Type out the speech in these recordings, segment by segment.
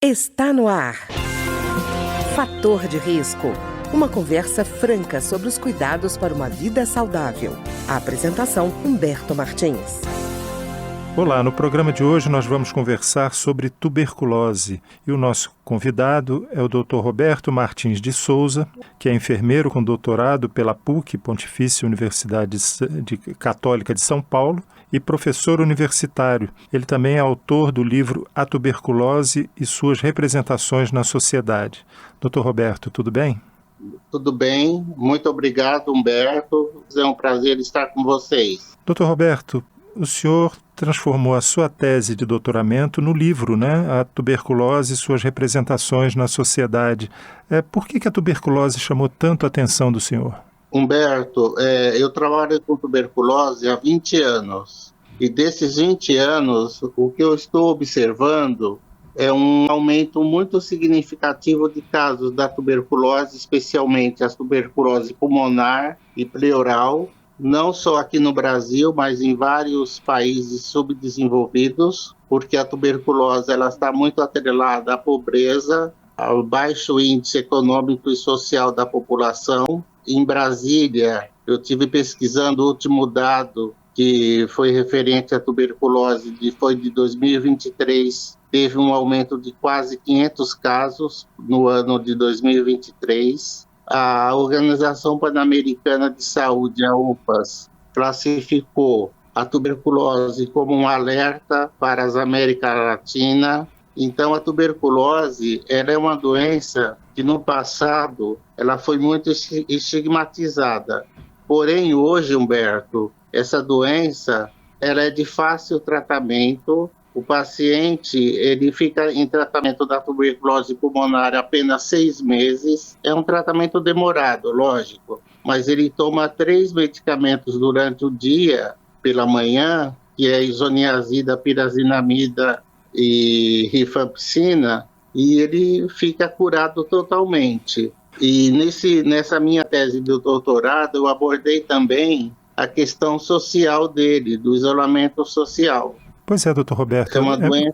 Está no ar. Fator de risco. Uma conversa franca sobre os cuidados para uma vida saudável. A apresentação, Humberto Martins. Olá, no programa de hoje nós vamos conversar sobre tuberculose e o nosso convidado é o Dr. Roberto Martins de Souza, que é enfermeiro com doutorado pela PUC, Pontifícia Universidade Católica de São Paulo, e professor universitário. Ele também é autor do livro A Tuberculose e suas representações na sociedade. Dr. Roberto, tudo bem? Tudo bem, muito obrigado, Humberto. É um prazer estar com vocês. Dr. Roberto, o senhor transformou a sua tese de doutoramento no livro, né? A tuberculose e suas representações na sociedade. Por que a tuberculose chamou tanto a atenção do senhor? Humberto, eu trabalho com tuberculose há 20 anos. E desses 20 anos, o que eu estou observando é um aumento muito significativo de casos da tuberculose, especialmente a tuberculose pulmonar e pleural, não só aqui no Brasil, mas em vários países subdesenvolvidos, porque a tuberculose ela está muito atrelada à pobreza, ao baixo índice econômico e social da população. Em Brasília, eu tive pesquisando o último dado que foi referente à tuberculose, foi de 2023, teve um aumento de quase 500 casos no ano de 2023. A Organização Pan-Americana de Saúde, a OPAS, classificou a tuberculose como um alerta para as América Latina. Então, a tuberculose ela é uma doença que, no passado, ela foi muito estigmatizada. Porém, hoje, Humberto, essa doença ela é de fácil tratamento. O paciente ele fica em tratamento da tuberculose pulmonar apenas 6 meses. É um tratamento demorado, lógico, mas ele toma 3 medicamentos durante o dia, pela manhã, que é isoniazida, pirazinamida e rifampicina, e ele fica curado totalmente. E nessa minha tese de doutorado, eu abordei também a questão social dele, do isolamento social. Pois é, doutor Roberto,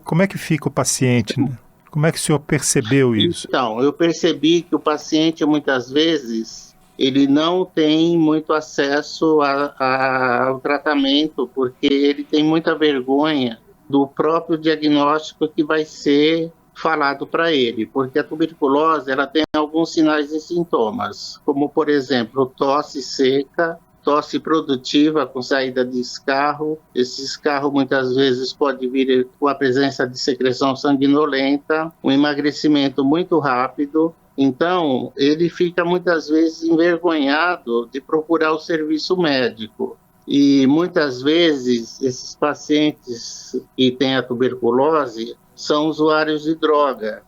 como é que fica o paciente, né? Como é que o senhor percebeu isso? Então, eu percebi que o paciente, muitas vezes, ele não tem muito acesso ao tratamento, porque ele tem muita vergonha do próprio diagnóstico que vai ser falado para ele, porque a tuberculose ela tem alguns sinais e sintomas, como, por exemplo, tosse seca, tosse produtiva com saída de escarro. Esse escarro muitas vezes pode vir com a presença de secreção sanguinolenta, um emagrecimento muito rápido. Então, ele fica muitas vezes envergonhado de procurar o serviço médico. E muitas vezes esses pacientes que têm a tuberculose são usuários de droga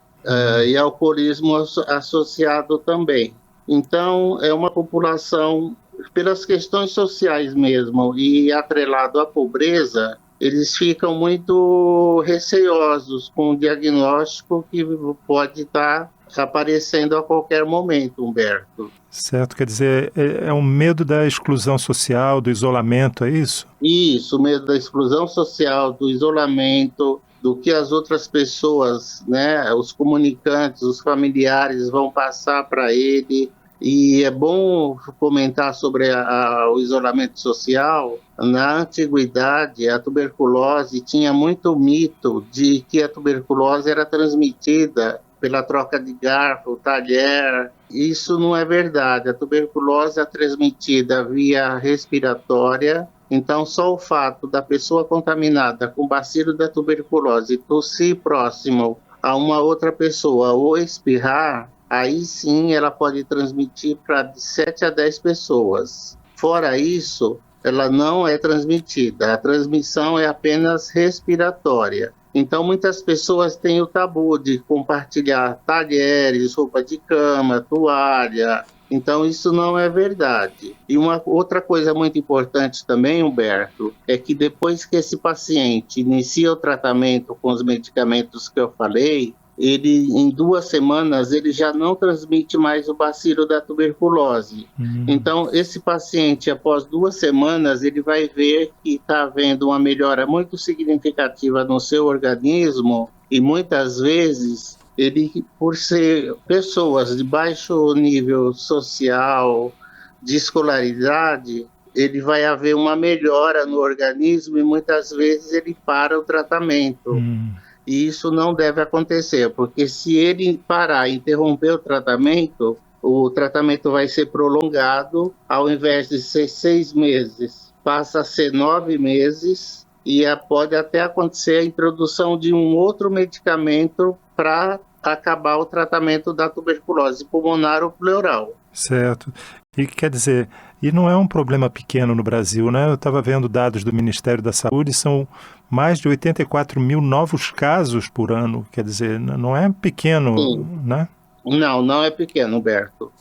e alcoolismo associado também. Então, é uma população, pelas questões sociais mesmo, e atrelado à pobreza, eles ficam muito receosos com o diagnóstico que pode estar aparecendo a qualquer momento, Humberto. Certo, quer dizer, é um medo da exclusão social, do isolamento, é isso? Isso, o medo da exclusão social, do isolamento, do que as outras pessoas, né, os comunicantes, os familiares vão passar para ele. E é bom comentar sobre o isolamento social. Na antiguidade, a tuberculose tinha muito mito de que a tuberculose era transmitida pela troca de garfo, talher. Isso não é verdade. A tuberculose é transmitida via respiratória. Então, só o fato da pessoa contaminada com bacilo da tuberculose tossir próximo a uma outra pessoa ou espirrar, aí sim ela pode transmitir para de 7 a 10 pessoas. Fora isso, ela não é transmitida. A transmissão é apenas respiratória. Então, muitas pessoas têm o tabu de compartilhar talheres, roupa de cama, toalha. Então, isso não é verdade. E uma outra coisa muito importante também, Humberto, é que depois que esse paciente inicia o tratamento com os medicamentos que eu falei, ele, em 2 semanas, ele já não transmite mais o bacilo da tuberculose. Então, esse paciente, após 2 semanas, ele vai ver que está havendo uma melhora muito significativa no seu organismo e, muitas vezes, ele, por ser pessoas de baixo nível social, de escolaridade, ele vai haver uma melhora no organismo e muitas vezes ele para o tratamento. E isso não deve acontecer, porque se ele parar e interromper o tratamento vai ser prolongado, ao invés de ser 6 meses, passa a ser 9 meses, e pode até acontecer a introdução de um outro medicamento para acabar o tratamento da tuberculose pulmonar ou pleural. Certo. E quer dizer, e não é um problema pequeno no Brasil, né? Eu estava vendo dados do Ministério da Saúde, são mais de 84 mil novos casos por ano. Quer dizer, não é pequeno, né? Não é pequeno, Humberto.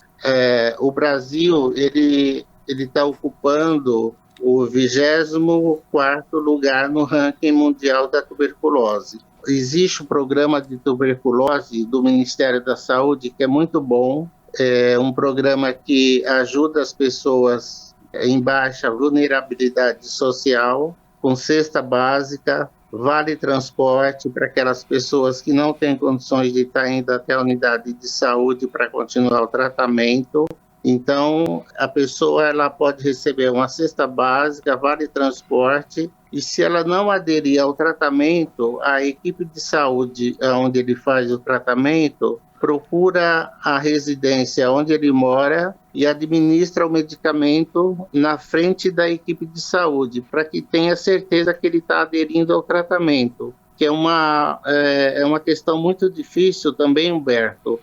O Brasil, ele está ocupando o 24º lugar no ranking mundial da tuberculose. Existe um programa de tuberculose do Ministério da Saúde que é muito bom. É um programa que ajuda as pessoas em baixa vulnerabilidade social, com cesta básica, vale transporte para aquelas pessoas que não têm condições de estar indo até a unidade de saúde para continuar o tratamento. Então, a pessoa ela pode receber uma cesta básica, vale transporte, e se ela não aderir ao tratamento, a equipe de saúde onde ele faz o tratamento procura a residência onde ele mora e administra o medicamento na frente da equipe de saúde, para que tenha certeza que ele está aderindo ao tratamento, que é uma questão muito difícil também, Humberto.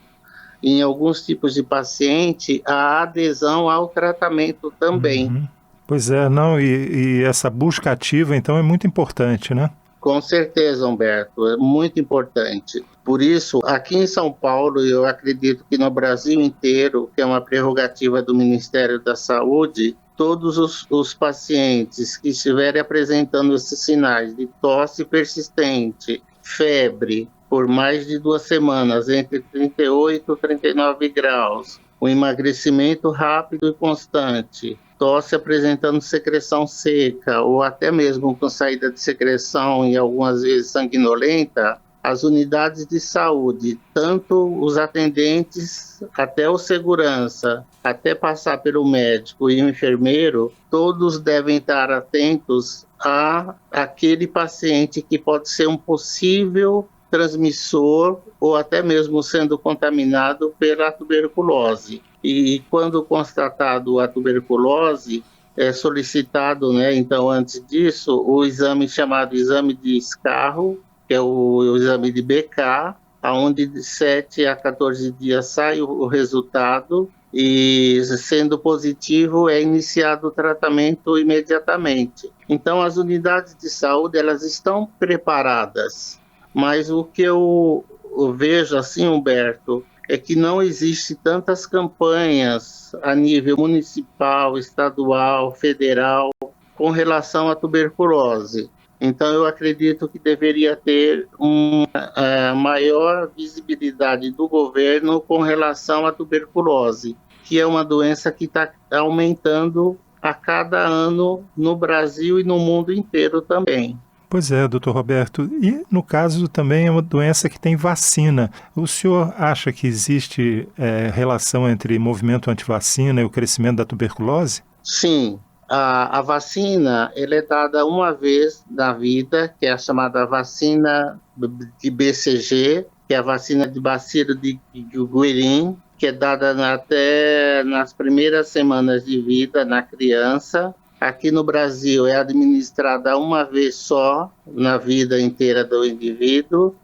Em alguns tipos de paciente, a adesão ao tratamento também. Pois é, não, e essa busca ativa, então, é muito importante, né? Com certeza, Humberto, é muito importante. Por isso, aqui em São Paulo, eu acredito que no Brasil inteiro, que é uma prerrogativa do Ministério da Saúde, todos os pacientes que estiverem apresentando esses sinais de tosse persistente, febre, por mais de 2 semanas, entre 38 e 39 graus, um emagrecimento rápido e constante, tosse apresentando secreção seca ou até mesmo com saída de secreção e algumas vezes sanguinolenta, as unidades de saúde, tanto os atendentes até o segurança, até passar pelo médico e o enfermeiro, todos devem estar atentos a aquele paciente que pode ser um possível transmissor ou até mesmo sendo contaminado pela tuberculose. E quando constatado a tuberculose, é solicitado, então antes disso, o exame chamado exame de escarro, que é o exame de BK, onde de 7 a 14 dias sai o resultado e, sendo positivo, é iniciado o tratamento imediatamente. Então, as unidades de saúde, elas estão preparadas, mas o que eu vejo assim, Humberto, é que não existe tantas campanhas a nível municipal, estadual, federal, com relação à tuberculose. Então, eu acredito que deveria ter uma maior visibilidade do governo com relação à tuberculose, que é uma doença que está aumentando a cada ano no Brasil e no mundo inteiro também. Pois é, doutor Roberto. E, no caso, também é uma doença que tem vacina. O senhor acha que existe relação entre movimento antivacina e o crescimento da tuberculose? Sim. A vacina ela é dada uma vez na vida, que é a chamada vacina de BCG, que é a vacina de bacilo de Guerin, que é dada até nas primeiras semanas de vida na criança. Aqui no Brasil é administrada uma vez só na vida inteira do indivíduo.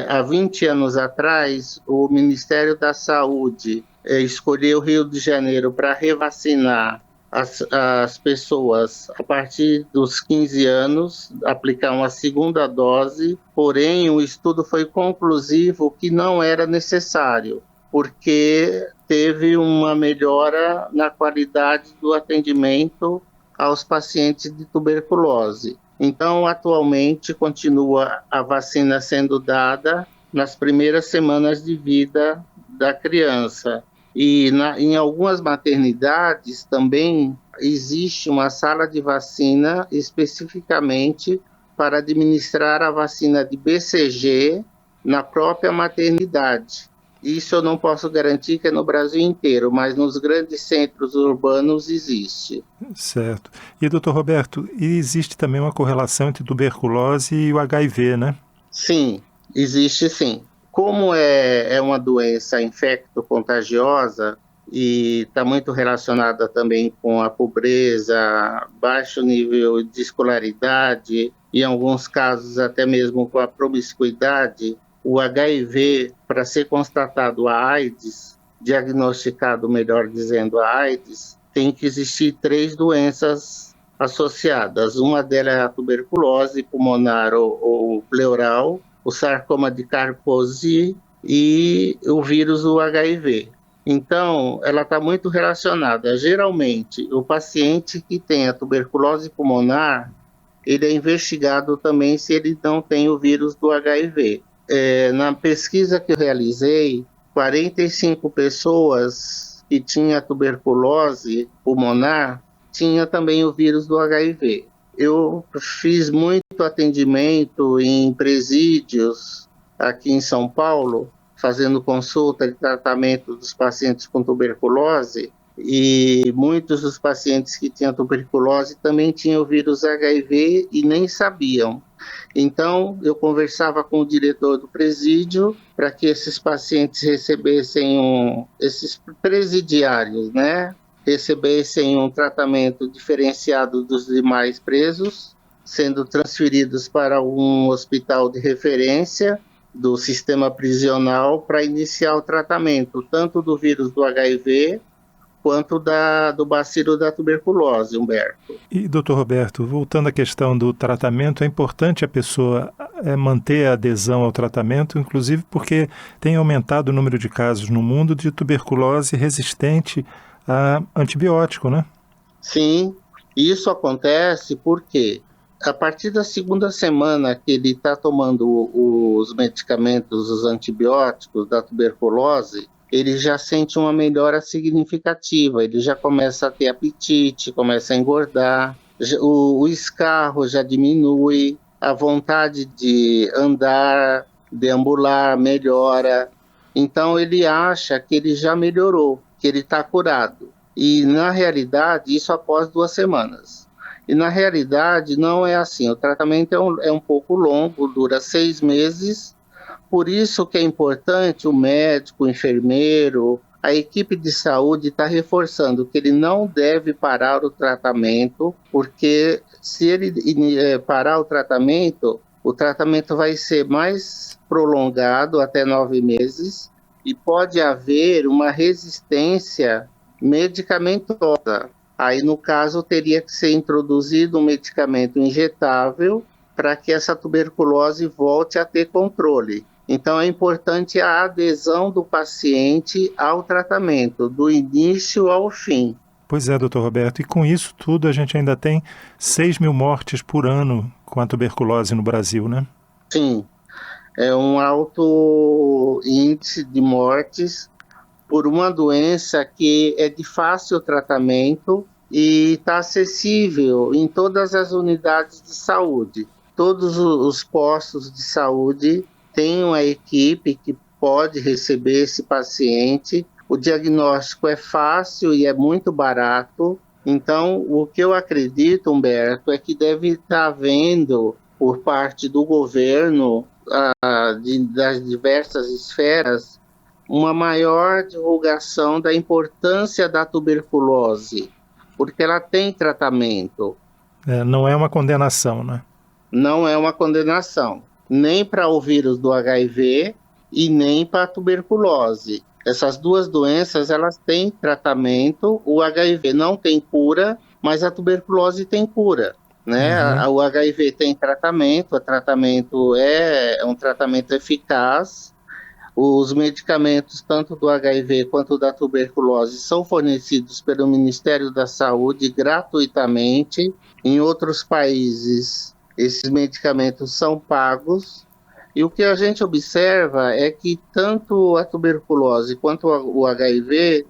Há 20 anos atrás, o Ministério da Saúde escolheu o Rio de Janeiro para revacinar as pessoas a partir dos 15 anos, aplicar uma segunda dose, porém o estudo foi conclusivo que não era necessário, porque teve uma melhora na qualidade do atendimento aos pacientes de tuberculose. Então, atualmente, continua a vacina sendo dada nas primeiras semanas de vida da criança. E em algumas maternidades também existe uma sala de vacina especificamente para administrar a vacina de BCG na própria maternidade. Isso eu não posso garantir que é no Brasil inteiro, mas nos grandes centros urbanos existe. Certo. E, doutor Roberto, existe também uma correlação entre tuberculose e o HIV, né? Sim, existe sim. Como é uma doença infecto-contagiosa e está muito relacionada também com a pobreza, baixo nível de escolaridade e, em alguns casos, até mesmo com a promiscuidade, o HIV, para ser constatado a AIDS, diagnosticado, melhor dizendo, a AIDS, tem que existir 3 doenças associadas. Uma delas é a tuberculose pulmonar ou pleural, o sarcoma de Kaposi e o vírus do HIV. Então, ela está muito relacionada. Geralmente, o paciente que tem a tuberculose pulmonar, ele é investigado também se ele não tem o vírus do HIV. Na pesquisa que eu realizei, 45 pessoas que tinham tuberculose pulmonar tinha também o vírus do HIV. Eu fiz muito atendimento em presídios aqui em São Paulo, fazendo consulta de tratamento dos pacientes com tuberculose, e muitos dos pacientes que tinham tuberculose também tinham o vírus HIV e nem sabiam. Então, eu conversava com o diretor do presídio para que esses pacientes recebessem esses presidiários, né? Recebessem um tratamento diferenciado dos demais presos, sendo transferidos para um hospital de referência do sistema prisional para iniciar o tratamento, tanto do vírus do HIV quanto do bacilo da tuberculose, Humberto. E, doutor Roberto, voltando à questão do tratamento, é importante a pessoa manter a adesão ao tratamento, inclusive porque tem aumentado o número de casos no mundo de tuberculose resistente a antibiótico, né? Sim, isso acontece porque a partir da segunda semana que ele está tomando os medicamentos, os antibióticos da tuberculose, ele já sente uma melhora significativa, ele já começa a ter apetite, começa a engordar, o escarro já diminui, a vontade de andar, deambular melhora. Então ele acha que ele já melhorou, que ele está curado. E na realidade, isso após 2 semanas. E na realidade não é assim, o tratamento é um pouco longo, dura 6 meses. Por isso que é importante o médico, o enfermeiro, a equipe de saúde estar reforçando que ele não deve parar o tratamento, porque se ele parar o tratamento vai ser mais prolongado, até 9 meses, e pode haver uma resistência medicamentosa. Aí, no caso, teria que ser introduzido um medicamento injetável para que essa tuberculose volte a ter controle. Então, é importante a adesão do paciente ao tratamento, do início ao fim. Pois é, doutor Roberto, e com isso tudo a gente ainda tem 6 mil mortes por ano com a tuberculose no Brasil, né? Sim, é um alto índice de mortes por uma doença que é de fácil tratamento e está acessível em todas as unidades de saúde. Todos os postos de saúde têm uma equipe que pode receber esse paciente. O diagnóstico é fácil e é muito barato. Então, o que eu acredito, Humberto, é que deve estar havendo, por parte do governo, das diversas esferas, uma maior divulgação da importância da tuberculose, porque ela tem tratamento. Não é uma condenação, né? Não é uma condenação, nem para o vírus do HIV e nem para a tuberculose. Essas 2 doenças, elas têm tratamento. O HIV não tem cura, mas a tuberculose tem cura, né? O HIV tem tratamento, o tratamento é um tratamento eficaz. Os medicamentos, tanto do HIV quanto da tuberculose, são fornecidos pelo Ministério da Saúde gratuitamente. Em outros países, esses medicamentos são pagos. E o que a gente observa é que tanto a tuberculose quanto o HIV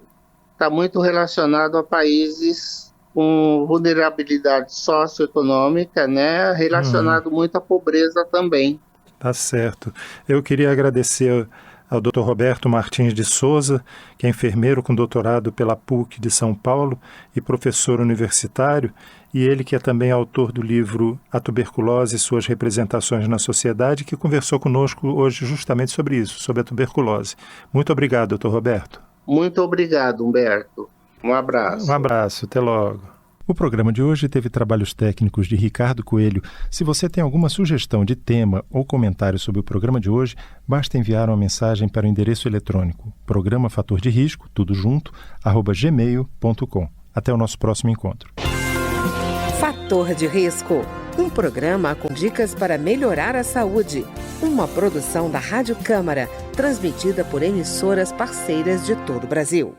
está muito relacionado a países com vulnerabilidade socioeconômica, né? Relacionado muito à pobreza também. Tá certo. Eu queria agradecer ao Dr. Roberto Martins de Souza, que é enfermeiro com doutorado pela PUC de São Paulo e professor universitário, e ele que é também autor do livro A Tuberculose e Suas Representações na Sociedade, que conversou conosco hoje justamente sobre isso, sobre a tuberculose. Muito obrigado, Dr. Roberto. Muito obrigado, Humberto. Um abraço. Um abraço, até logo. O programa de hoje teve trabalhos técnicos de Ricardo Coelho. Se você tem alguma sugestão de tema ou comentário sobre o programa de hoje, basta enviar uma mensagem para o endereço eletrônico programa fator de risco, tudo junto, @gmail.com. Até o nosso próximo encontro. Fator de Risco, um programa com dicas para melhorar a saúde. Uma produção da Rádio Câmara, transmitida por emissoras parceiras de todo o Brasil.